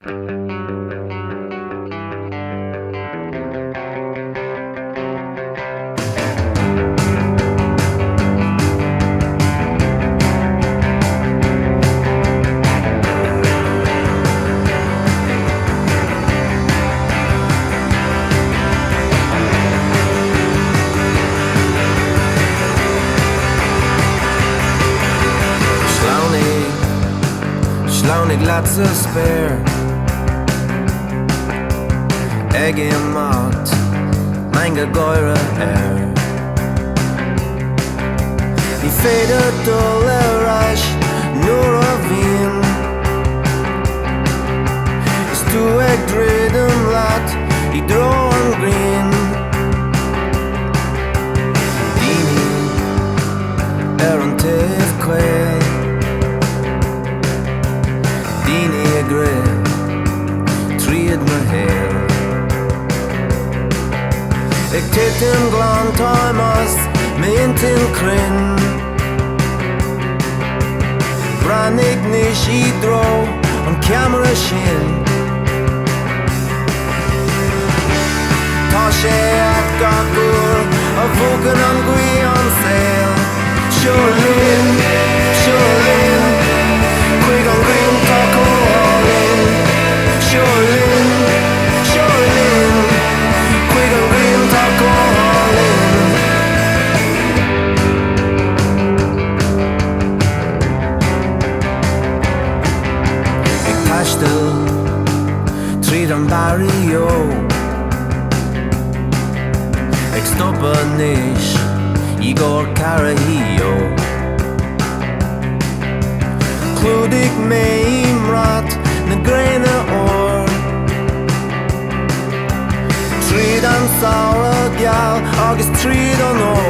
Slaunig Glatze spare Egge mat mein gegeure Air Die Feder dolle rasch nur a wien Is du eg dredem lat I droen green Dini an tef quail Dini grill Tried me heel Ik tit in glan timas Mint in krin Bran ik nish I dro An camera shin Ta sé at gagur A voken an gwi an sail Sjolin, sjolin Quick on green taco all in Sjolin, sjolin Quick on green taco all in Ik pastel Trid an barrio Ik stoppe nish Igor Carahio Kludig me imrat na grene or Trid an saura gal agus trid an or